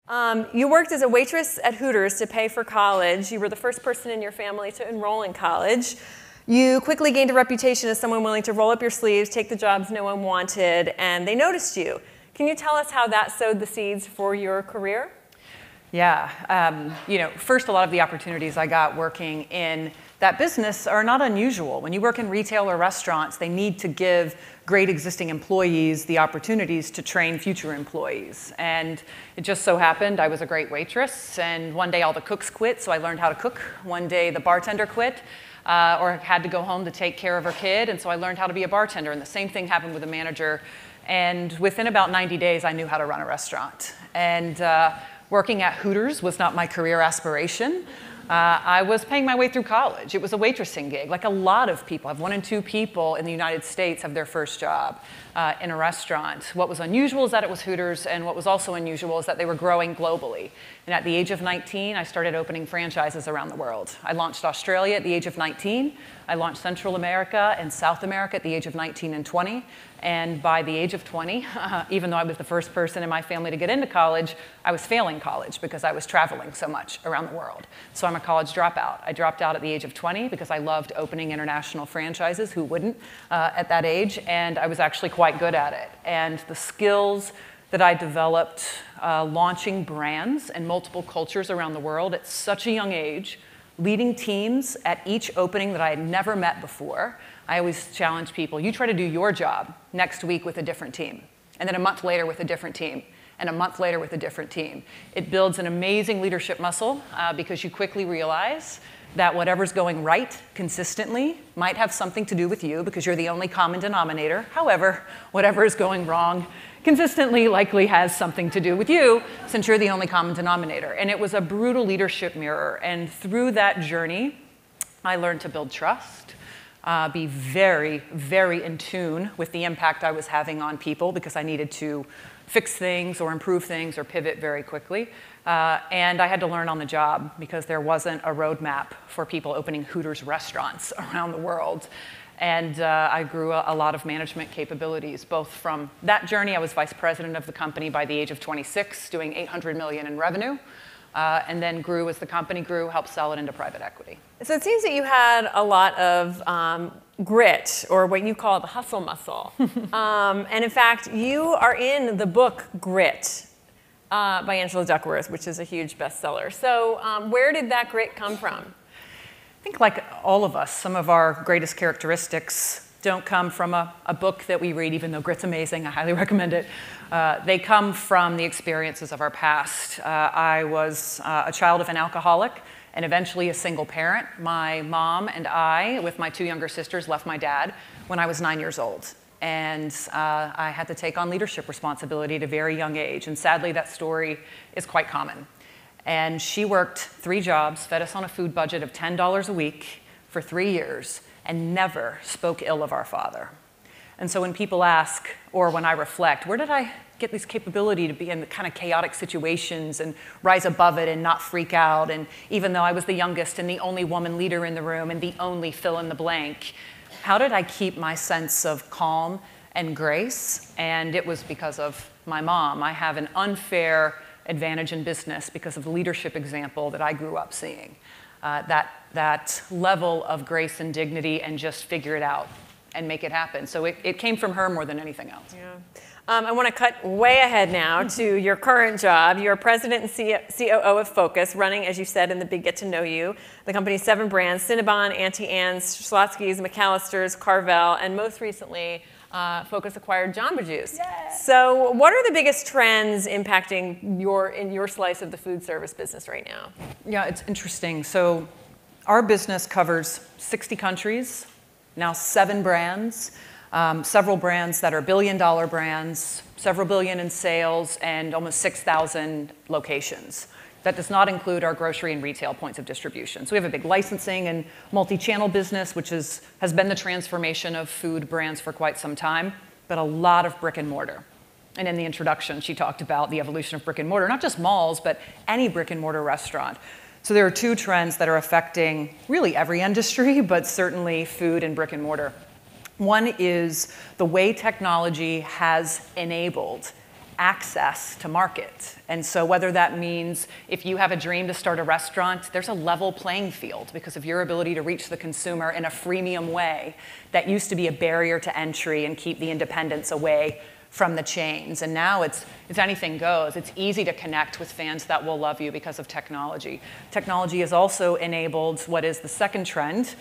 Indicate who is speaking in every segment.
Speaker 1: You worked as a waitress at Hooters to pay for college. You were the first person in your family to enroll in college. You quickly gained a reputation as someone willing to roll up your sleeves, take the jobs no one wanted, and they noticed you. Can you tell us how that sowed the seeds for your career?
Speaker 2: Yeah, first, a lot of the opportunities I got working in that business are not unusual. When you work in retail or restaurants, they need to give great existing employees the opportunities to train future employees. And it just so happened I was a great waitress, and one day all the cooks quit, so I learned how to cook. One day the bartender quit, or had to go home to take care of her kid, and so I learned how to be a bartender. And the same thing happened with a manager. And within about 90 days, I knew how to run a restaurant. And working at Hooters was not my career aspiration. I was paying my way through college. It was a waitressing gig. Like a lot of people, I have 1 in 2 people in the United States have their first job in a restaurant. What was unusual is that it was Hooters, and what was also unusual is that they were growing globally. And at the age of 19, I started opening franchises around the world. I launched Australia at the age of 19. I launched Central America and South America at the age of 19 and 20. And by the age of 20, even though I was the first person in my family to get into college, I was failing college because I was traveling so much around the world. So I'm a college dropout. I dropped out at the age of 20 because I loved opening international franchises. Who wouldn't at that age? And I was actually quite good at it. And the skills that I developed launching brands in multiple cultures around the world at such a young age, leading teams at each opening that I had never met before. I always challenge people, you try to do your job next week with a different team, and then a month later with a different team, and a month later with a different team. It builds an amazing leadership muscle because you quickly realize that whatever's going right consistently might have something to do with you because you're the only common denominator. However, whatever is going wrong consistently likely has something to do with you since you're the only common denominator. And it was a brutal leadership mirror. And through that journey, I learned to build trust, be very, very in tune with the impact I was having on people because I needed to fix things or improve things or pivot very quickly. And I had to learn on the job because there wasn't a roadmap for people opening Hooters restaurants around the world. And I grew a lot of management capabilities, both from that journey. I was vice president of the company by the age of 26, doing $800 million in revenue, and then grew as the company grew, helped sell it into private equity.
Speaker 1: So it seems that you had a lot of grit, or what you call the hustle muscle. And in fact, you are in the book Grit by Angela Duckworth, which is a huge bestseller. So where did that grit come from?
Speaker 2: I think like all of us, some of our greatest characteristics don't come from a book that we read, even though Grit's amazing, I highly recommend it. They come from the experiences of our past. I was a child of an alcoholic and eventually a single parent. My mom and I, with my 2 younger sisters, left my dad when I was 9 years old. And I had to take on leadership responsibility at a very young age. And sadly, that story is quite common. And she worked 3 jobs, fed us on a food budget of $10 a week for 3 years, and never spoke ill of our father. And so when people ask, or when I reflect, where did I get this capability to be in the kind of chaotic situations and rise above it and not freak out? And even though I was the youngest and the only woman leader in the room and the only fill in the blank, how did I keep my sense of calm and grace? And it was because of my mom. I have an unfair advantage in business because of the leadership example that I grew up seeing. That level of grace and dignity and just figure it out and make it happen. So it came from her more than anything else.
Speaker 1: Yeah. I want to cut way ahead now to your current job. You're president and COO of Focus, running, as you said in the big Get to Know You, the company's 7 brands, Cinnabon, Auntie Anne's, Schlotzsky's, McAllister's, Carvel, and most recently, Focus acquired Jamba Juice. Yay. So what are the biggest trends impacting your slice of the food service business right now?
Speaker 2: Yeah, it's interesting. So our business covers 60 countries, now 7 brands, several brands that are billion-dollar brands, several billion in sales, and almost 6,000 locations. That does not include our grocery and retail points of distribution. So we have a big licensing and multi-channel business, which has been the transformation of food brands for quite some time, but a lot of brick and mortar. And in the introduction, she talked about the evolution of brick and mortar, not just malls, but any brick and mortar restaurant. So there are 2 trends that are affecting really every industry, but certainly food and brick and mortar. One is the way technology has enabled access to market. And so whether that means if you have a dream to start a restaurant, there's a level playing field because of your ability to reach the consumer in a freemium way that used to be a barrier to entry and keep the independents away from the chains. And now it's anything goes. It's easy to connect with fans that will love you because of technology. Technology has also enabled what is the second trend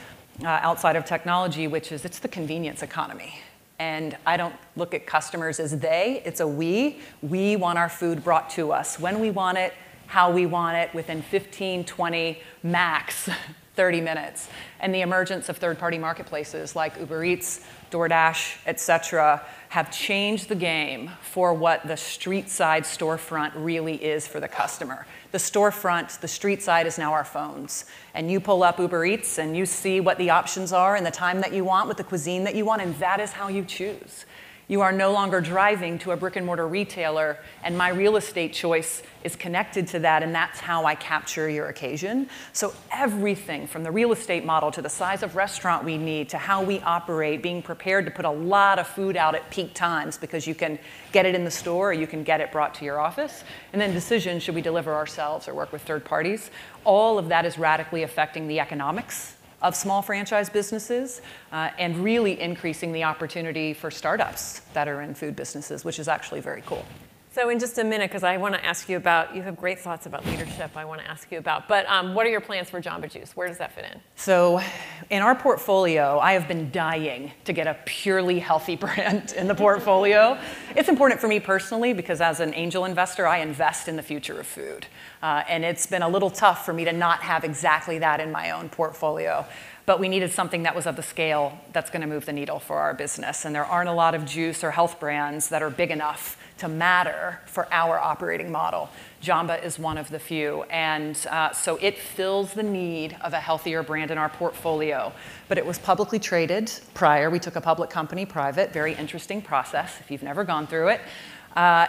Speaker 2: outside of technology, which is it's the convenience economy. And I don't look at customers as they, it's a we. We want our food brought to us when we want it, how we want it, within 15, 20, max 30 minutes. And the emergence of third-party marketplaces like Uber Eats, DoorDash, et cetera, have changed the game for what the street side storefront really is for the customer. The storefront, the street side is now our phones. And you pull up Uber Eats and you see what the options are and the time that you want with the cuisine that you want, and that is how you choose. You are no longer driving to a brick and mortar retailer, and my real estate choice is connected to that, and that's how I capture your occasion. So everything from the real estate model to the size of restaurant we need to how we operate, being prepared to put a lot of food out at peak times because you can get it in the store or you can get it brought to your office, and then decision, should we deliver ourselves or work with third parties? All of that is radically affecting the economics of small franchise businesses and really increasing the opportunity for startups that are in food businesses, which is actually very cool.
Speaker 1: So in just a minute, because I want to ask you about, you have great thoughts about leadership I want to ask you about, but what are your plans for Jamba Juice? Where does that fit in?
Speaker 2: So in our portfolio, I have been dying to get a purely healthy brand in the portfolio. It's important for me personally because as an angel investor, I invest in the future of food. And it's been a little tough for me to not have exactly that in my own portfolio. But we needed something that was of the scale that's going to move the needle for our business. And there aren't a lot of juice or health brands that are big enough to matter for our operating model. Jamba is one of the few. And so it fills the need of a healthier brand in our portfolio. But it was publicly traded prior. We took a public company private, very interesting process if you've never gone through it.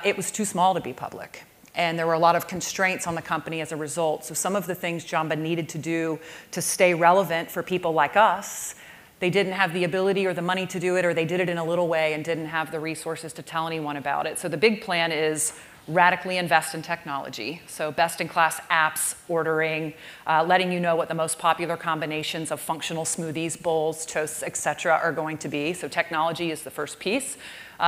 Speaker 2: It was too small to be public. And there were a lot of constraints on the company as a result. So some of the things Jamba needed to do to stay relevant for people like us, they didn't have the ability or the money to do it, or they did it in a little way and didn't have the resources to tell anyone about it. So the big plan is radically invest in technology. So best-in-class apps, ordering, letting you know what the most popular combinations of functional smoothies, bowls, toasts, et cetera, are going to be. So technology is the first piece.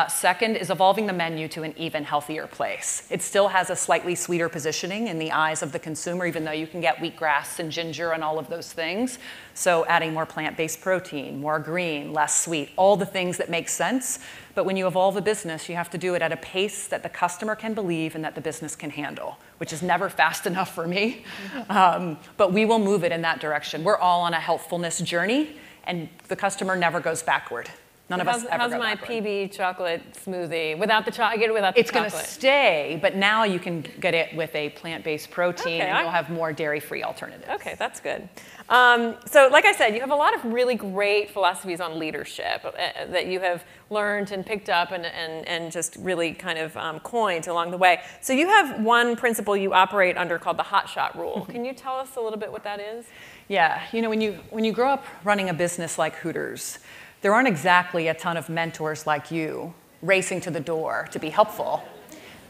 Speaker 2: Second is evolving the menu to an even healthier place. It still has a slightly sweeter positioning in the eyes of the consumer, even though you can get wheatgrass and ginger and all of those things. So adding more plant-based protein, more green, less sweet, all the things that make sense. But when you evolve a business, you have to do it at a pace that the customer can believe and that the business can handle, which is never fast enough for me. But we will move it in that direction. We're all on a healthfulness journey, and the customer never goes backward. None of us ever
Speaker 1: How's
Speaker 2: go
Speaker 1: my
Speaker 2: backward.
Speaker 1: PB chocolate smoothie? Without the chocolate, get it without the
Speaker 2: It's
Speaker 1: chocolate.
Speaker 2: going to stay, but now you can get it with a plant-based protein, and you'll have more dairy-free alternatives.
Speaker 1: Okay, that's good. So like I said, you have a lot of really great philosophies on leadership that you have learned and picked up and just really kind of coined along the way. So you have one principle you operate under called the hot shot rule. Can you tell us a little bit what that is?
Speaker 2: Yeah, you know, when you grow up running a business like Hooters, there aren't exactly a ton of mentors like you racing to the door to be helpful.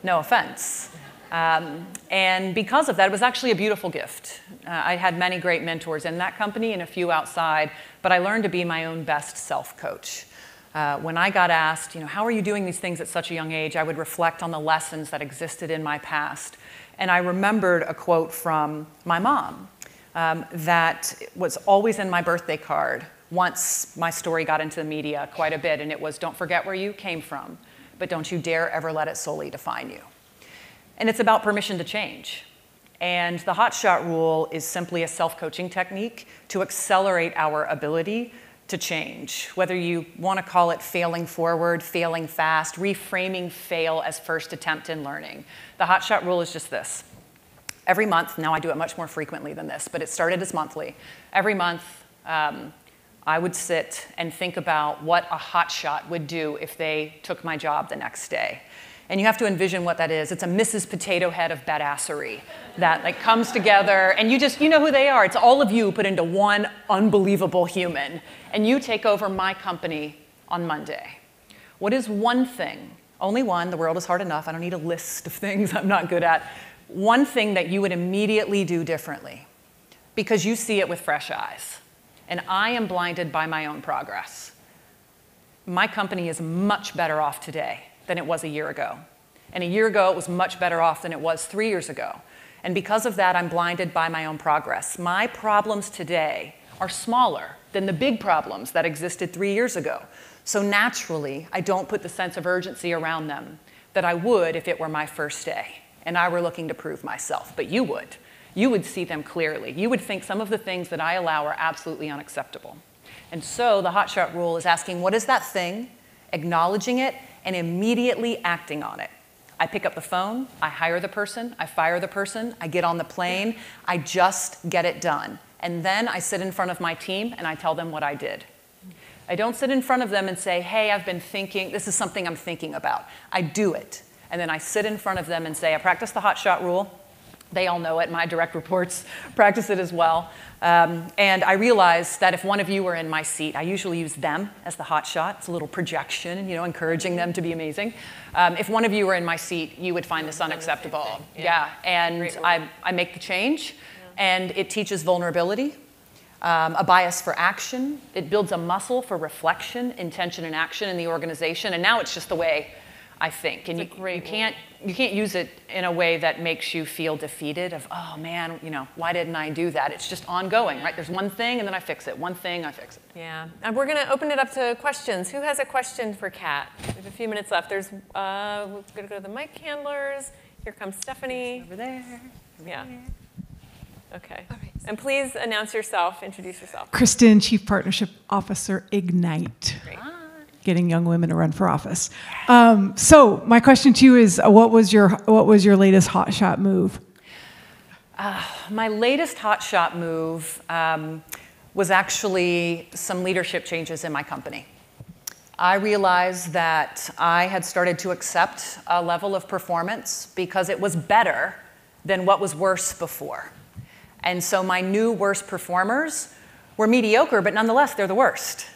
Speaker 2: No offense. And because of that, it was actually a beautiful gift. I had many great mentors in that company and a few outside, but I learned to be my own best self-coach. When I got asked, you know, how are you doing these things at such a young age, I would reflect on the lessons that existed in my past. And I remembered a quote from my mom that was always in my birthday card once my story got into the media quite a bit, and it was, don't forget where you came from, but don't you dare ever let it solely define you. And it's about permission to change. And the hot shot rule is simply a self-coaching technique to accelerate our ability to change. Whether you want to call it failing forward, failing fast, reframing fail as first attempt in learning. The hot shot rule is just this. Every month, now I do it much more frequently than this, but it started as monthly. Every month, I would sit and think about what a hotshot would do if they took my job the next day. And you have to envision what that is. It's a Mrs. Potato Head of badassery that like comes together, and you know who they are. It's all of you put into one unbelievable human, and you take over my company on Monday. What is one thing only one, the world is hard enough, I don't need a list of things I'm not good at, one thing that you would immediately do differently, because you see it with fresh eyes, and I am blinded by my own progress. My company is much better off today than it was a year ago. And a year ago, it was much better off than it was 3 years ago. And because of that, I'm blinded by my own progress. My problems today are smaller than the big problems that existed 3 years ago. So naturally, I don't put the sense of urgency around them that I would if it were my first day and I were looking to prove myself. But you would. You would see them clearly. You would think some of the things that I allow are absolutely unacceptable. And so the hotshot rule is asking, what is that thing, acknowledging it, and immediately acting on it. I pick up the phone, I hire the person, I fire the person, I get on the plane, I just get it done. And then I sit in front of my team and I tell them what I did. I don't sit in front of them and say, hey, I've been thinking, this is something I'm thinking about. I do it. And then I sit in front of them and say, I practice the hotshot rule. They all know it. My direct reports practice it as well. And I realized that if one of you were in my seat, I usually use them as the hotshot. It's a little projection, encouraging them to be amazing. If one of you were in my seat, you would find this unacceptable. Yeah. And I make the change, and it teaches vulnerability, a bias for action. It builds a muscle for reflection, intention, and action in the organization. And now it's just the way I think. And you can't use it in a way that makes you feel defeated of, oh man, why didn't I do that? It's just ongoing, right? There's one thing and then I fix it. One thing, I fix it.
Speaker 1: Yeah. And we're going to open it up to questions. Who has a question for Kat? We have a few minutes left. We're going to go to the mic handlers. Here comes Stephanie.
Speaker 2: Over there.
Speaker 1: Yeah. Okay. All right. And please announce yourself, introduce yourself.
Speaker 3: Kristen, Chief Partnership Officer, Ignite.
Speaker 1: Great.
Speaker 3: Getting young women to run for office. So my question to you is, what was your latest hotshot move?
Speaker 2: My latest hotshot move was actually some leadership changes in my company. I realized that I had started to accept a level of performance because it was better than what was worse before. And so my new worst performers were mediocre, but nonetheless, they're the worst.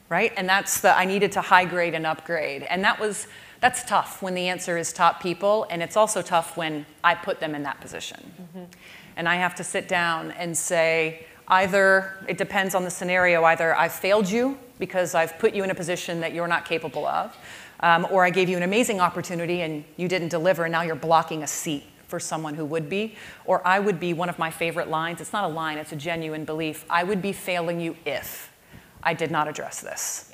Speaker 2: Right? And that's I needed to high grade and upgrade. And that's tough when the answer is top people, and it's also tough when I put them in that position. Mm-hmm. And I have to sit down and say, either, it depends on the scenario, either I've failed you because I've put you in a position that you're not capable of, or I gave you an amazing opportunity and you didn't deliver, and now you're blocking a seat for someone who would be, or I would be, one of my favorite lines, it's not a line, it's a genuine belief, I would be failing you if I did not address this.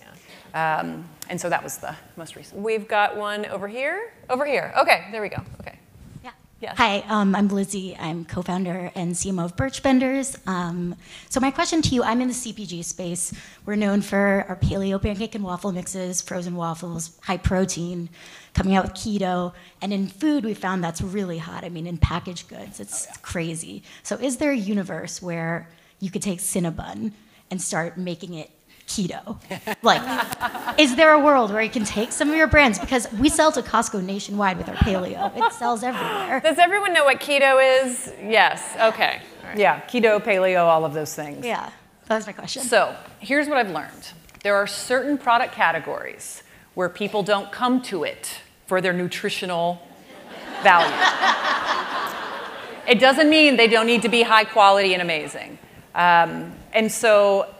Speaker 2: Yeah. And so that was the most recent.
Speaker 1: We've got one over here. Over here. Okay, there we go. Okay.
Speaker 4: Yeah.
Speaker 1: Yes.
Speaker 4: Hi, I'm Lizzie. I'm co-founder and CMO of Birch Benders. So my question to you, I'm in the CPG space. We're known for our paleo pancake and waffle mixes, frozen waffles, high protein, coming out with keto. And in food, we found that's really hot. I mean, in packaged goods, it's crazy. So is there a universe where you could take Cinnabon and start making it keto? Like, is there a world where you can take some of your brands, because we sell to Costco nationwide with our paleo. It sells everywhere.
Speaker 1: Does everyone know what keto is? Yes. Okay.
Speaker 2: All right. Yeah, keto, paleo, all of those things.
Speaker 4: Yeah, that's my question.
Speaker 2: So here's what I've learned. There are certain product categories where people don't come to it for their nutritional value. It doesn't mean they don't need to be high quality and amazing. And so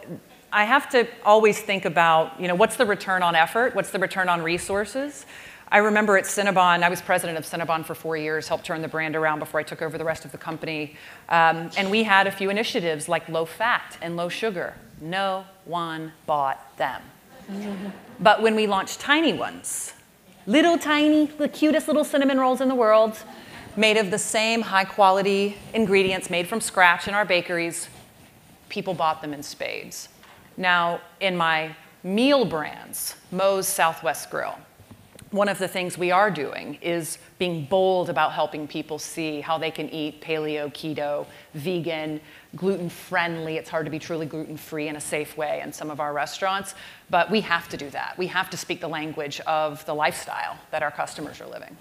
Speaker 2: I have to always think about, what's the return on effort? What's the return on resources? I remember at Cinnabon, I was president of Cinnabon for 4 years, helped turn the brand around before I took over the rest of the company. And we had a few initiatives like low fat and low sugar. No one bought them. But when we launched tiny ones, little tiny, the cutest little cinnamon rolls in the world, made of the same high quality ingredients made from scratch in our bakeries, people bought them in spades. Now, in my meal brands, Moe's Southwest Grill, one of the things we are doing is being bold about helping people see how they can eat paleo, keto, vegan, gluten-friendly. It's hard to be truly gluten-free in a safe way in some of our restaurants, but we have to do that. We have to speak the language of the lifestyle that our customers are living.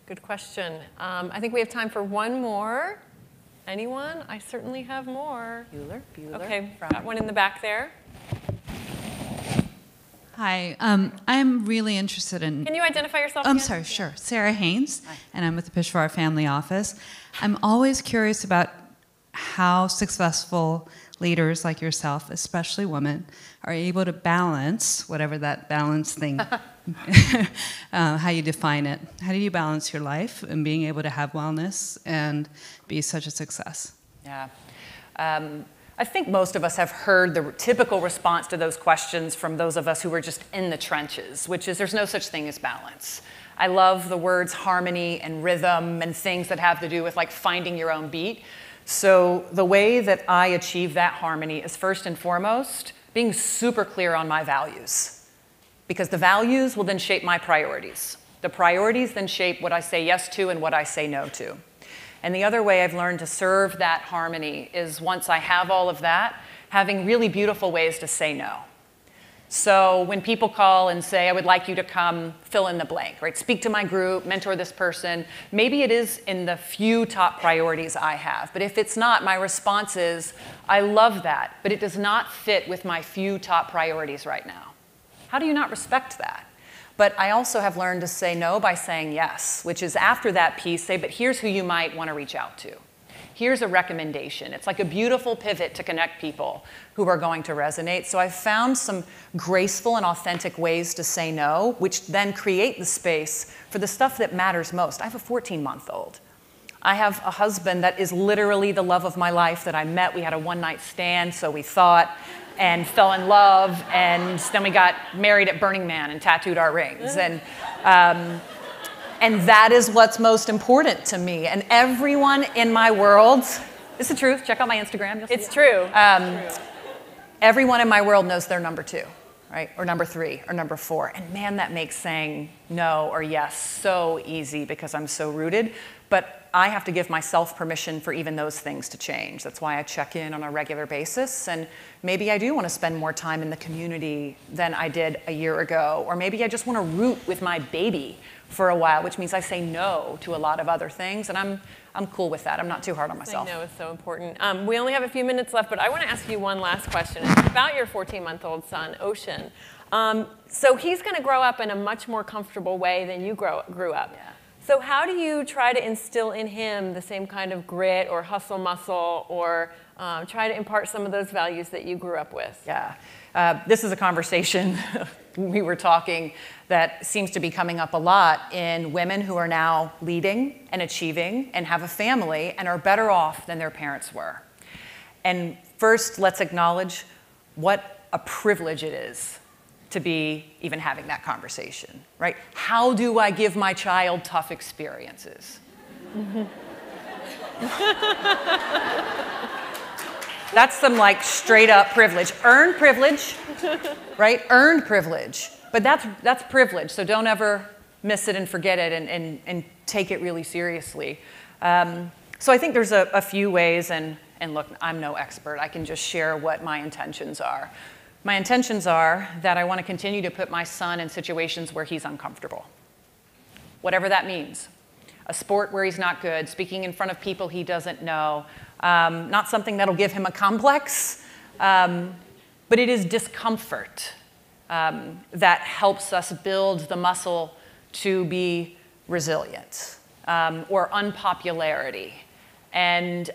Speaker 1: Good question. I think we have time for one more. Anyone? I certainly have more.
Speaker 2: Bueller.
Speaker 1: Okay, got one in the back there.
Speaker 5: Hi, I'm really interested in...
Speaker 1: Can you identify yourself
Speaker 5: I'm
Speaker 1: again?
Speaker 5: sorry, sure. Sarah Haynes, and I'm with the Peshawar Family Office. I'm always curious about how successful leaders like yourself, especially women, are able to balance, whatever that balance thing, how you define it. How do you balance your life and being able to have wellness and be such a success?
Speaker 2: Yeah. I think most of us have heard the typical response to those questions from those of us who were just in the trenches, which is there's no such thing as balance. I love the words harmony and rhythm and things that have to do with like finding your own beat. So the way that I achieve that harmony is first and foremost being super clear on my values, because the values will then shape my priorities. The priorities then shape what I say yes to and what I say no to. And the other way I've learned to serve that harmony is once I have all of that, having really beautiful ways to say no. So when people call and say, I would like you to come fill in the blank, right? Speak to my group, mentor this person. Maybe it is in the few top priorities I have. But if it's not, my response is, I love that, but it does not fit with my few top priorities right now. How do you not respect that? But I also have learned to say no by saying yes, which is after that piece, say, but here's who you might want to reach out to. Here's a recommendation. It's like a beautiful pivot to connect people who are going to resonate. So I've found some graceful and authentic ways to say no, which then create the space for the stuff that matters most. I have a 14-month-old. I have a husband that is literally the love of my life that I met. We had a one-night stand, so we thought, and fell in love, and then we got married at Burning Man and tattooed our rings. And that is what's most important to me. And everyone in my world, it's the truth, check out my Instagram.
Speaker 1: It's true.
Speaker 2: Everyone in my world knows they're number 2, right? Or number 3, or number 4. And man, that makes saying no or yes so easy because I'm so rooted. But I have to give myself permission for even those things to change. That's why I check in on a regular basis. And maybe I do want to spend more time in the community than I did a year ago. Or maybe I just want to root with my baby for a while, which means I say no to a lot of other things. And I'm cool with that. I'm not too hard on myself.
Speaker 1: Saying no is so important. We only have a few minutes left, but I want to ask you one last question. It's about your 14-month-old son, Ocean. So he's going to grow up in a much more comfortable way than you grew up.
Speaker 2: Yeah.
Speaker 1: So how do you try to instill in him the same kind of grit or hustle muscle or try to impart some of those values that you grew up with?
Speaker 2: Yeah. This is a conversation we were talking that seems to be coming up a lot in women who are now leading and achieving and have a family and are better off than their parents were. And first, let's acknowledge what a privilege it is to be even having that conversation, right? How do I give my child tough experiences? That's some like straight up privilege. Earned privilege, right? Earned privilege. But that's privilege, so don't ever miss it and forget it and take it really seriously. So I think there's a few ways, and look, I'm no expert. I can just share what my intentions are. My intentions are that I want to continue to put my son in situations where he's uncomfortable, whatever that means. A sport where he's not good, speaking in front of people he doesn't know, not something that'll give him a complex, but it is discomfort that helps us build the muscle to be resilient, or unpopularity. And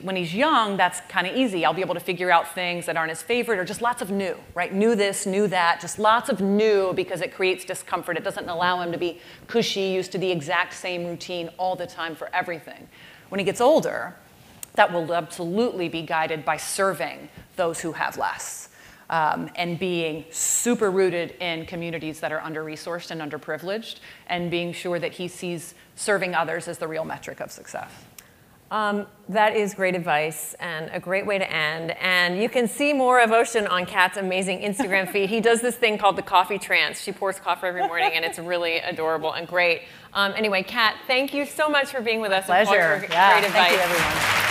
Speaker 2: when he's young, that's kind of easy. I'll be able to figure out things that aren't his favorite or just lots of new, right? New this, new that, just lots of new because it creates discomfort. It doesn't allow him to be cushy, used to the exact same routine all the time for everything. When he gets older, that will absolutely be guided by serving those who have less. And being super rooted in communities that are under-resourced and underprivileged, and being sure that he sees serving others as the real metric of success.
Speaker 1: That is great advice and a great way to end. And you can see more of Ocean on Kat's amazing Instagram feed. He does this thing called the coffee trance. She pours coffee every morning, and it's really adorable and great. Anyway, Kat, thank you so much for being with us.
Speaker 2: Pleasure.
Speaker 1: And for great advice.
Speaker 2: Thank you, everyone.